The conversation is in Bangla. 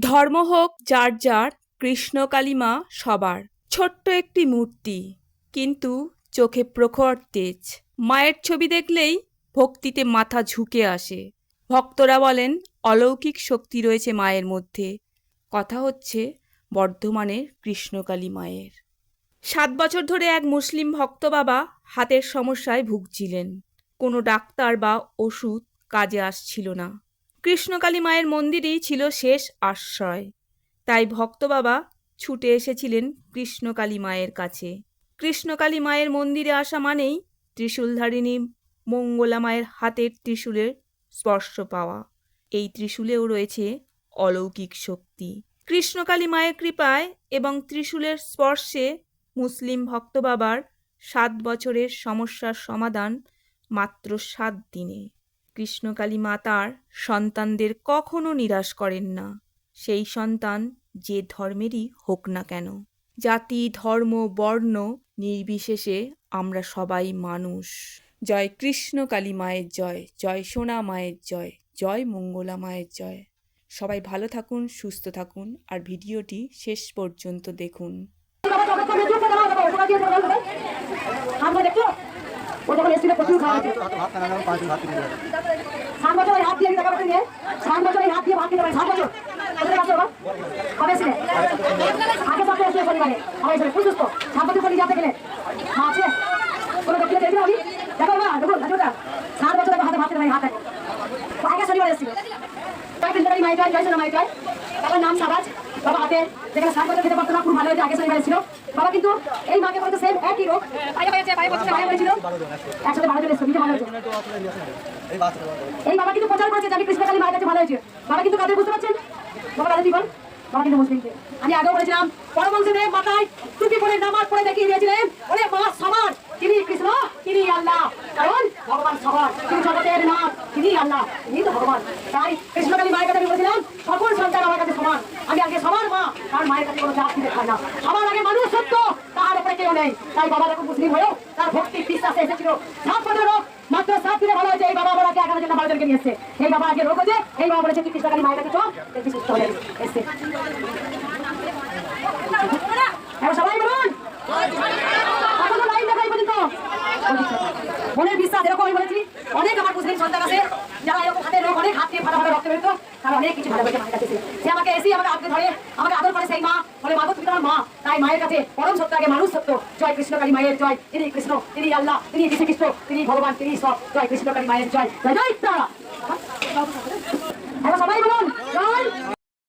ধর্ম হোক যার যার, কৃষ্ণ কালী মা সবার। ছোট্ট একটি মূর্তি, কিন্তু চোখে প্রখর তেজ। মায়ের ছবি দেখলেই ভক্তিতে মাথা ঝুঁকে আসে। ভক্তরা বলেন অলৌকিক শক্তি রয়েছে মায়ের মধ্যে। কথা হচ্ছে বর্ধমানের কৃষ্ণকালী মায়ের। 7 বছর ধরে এক মুসলিম ভক্ত বাবা হাতের সমস্যায় ভুগছিলেন। কোনো ডাক্তার বা ওষুধ কাজে আসছিল না। কৃষ্ণকালী মায়ের মন্দিরেই ছিল শেষ আশ্রয়। তাই ভক্ত বাবা ছুটে এসেছিলেন কৃষ্ণকালী মায়ের কাছে। কৃষ্ণকালী মায়ের মন্দিরে আসা মানেই ত্রিশূলধারিণী মঙ্গলা মায়ের হাতের ত্রিশূলের স্পর্শ পাওয়া। এই ত্রিশূলেও রয়েছে অলৌকিক শক্তি। কৃষ্ণকালী মায়ের কৃপায় এবং ত্রিশূলের স্পর্শে মুসলিম ভক্ত বাবার 7 বছরের সমস্যার সমাধান মাত্র 7 দিনে। কৃষ্ণকালী মা তার সন্তানদের কখনো নিরাশ করেন না। সেই সন্তান যে ধর্মেরই হোক না কেন। জাতি, ধর্ম, বর্ণ নির্বিশেষে আমরা সবাই মানুষ। জয় কৃষ্ণকালী মায়ের জয়, জয় সোনা মায়ের জয়, জয় মঙ্গলা মায়ের জয়। সবাই ভালো থাকুন, সুস্থ থাকুন আর ভিডিওটি শেষ পর্যন্ত দেখুন। নাম সাবাজ বাবা হাতে যেখানে 7 বছর খেতে পারতো না, খুব ভালো হয়েছে। আগে শনিবার ছিল বাবা, কিন্তু এই মাকে বলতে সেম একই রোগ, হয়েছিল একসাথে ভালো চলে এসেছে, ভালো হয়েছে। এই বাবা কিন্তু প্রচার করেছে যে আমি কৃষ্ণকালী মায়ের কাছে ভালো হয়েছে। বাবা কিন্তু কাদের বুঝতে পারছেন? বাবা কাদের জীবন, বাবা কিন্তু মুসলিমকে। আমি আগেও বলেছিলাম পরমহংসদেব মাথায় টুপি পরে নামাজ পড়ে দেখিয়ে দিয়েছিলেন, ওরে মা সবার, তিনি কৃষ্ণ, তিনি আল্লাহ। কারণ ভগবান সবার, তিনি জগতের নাথ, তিনি আল্লাহ, তিনি তো ভগবান। তাই কৃষ্ণকালী মায়ের কাছে আমি বলেছিলাম সকল সন্তান আমার কাছে সমান। আমি আগে সবার মা, কারণ মায়ের কাছে কোনো জাত দিতে হয় না। সবার আগে মানুষ সত্য, তার উপরে কেউ নেই। তাই বাবা যখন মুসলিম হয়েও তার ভক্তি বিশ্বাসে এসেছিল। 7 বছর রোগ, মাত্র 7 দিনে ভালো হয়েছে। এই বাবা আমাকে 11 জন্য 12 জনকে নিয়ে এসছে। এই বাবা আগে রোগ হয়েছে, এই বাবা বলেছে কি কৃষ্ণকালী মায়ের কাছে চল, দেখবি সুস্থ হয়ে এসছে। সবাই বলুন মনের বিশ্বাস এরকম। আমি বলেছি অনেক আমার মুসলিম সন্তান আছে যারা এরকম হাতে রোগ, অনেক হাত দিয়ে ফাটা ফাটা রক্ত বেরোতো, তারা অনেক কিছু ভালো হয়েছে মায়ের কাছে। সে আমাকে এসে আমাকে আদর ধরে, আমাকে আদর করে সেই মা বলে মাগো তুমি তোমার মা। তাই মায়ের কাছে পরম সত্য, আগে মানুষ সত্য। জয় কৃষ্ণকালী মায়ের জয়, তিনি কৃষ্ণ, তিনি আল্লাহ, তিনি যীশুখ্রিস্ট, তিনি ভগবান, তিনি সব। জয় কৃষ্ণকালী মায়ের জয়, জয় জয় তারা। সবাই বলুন জয়।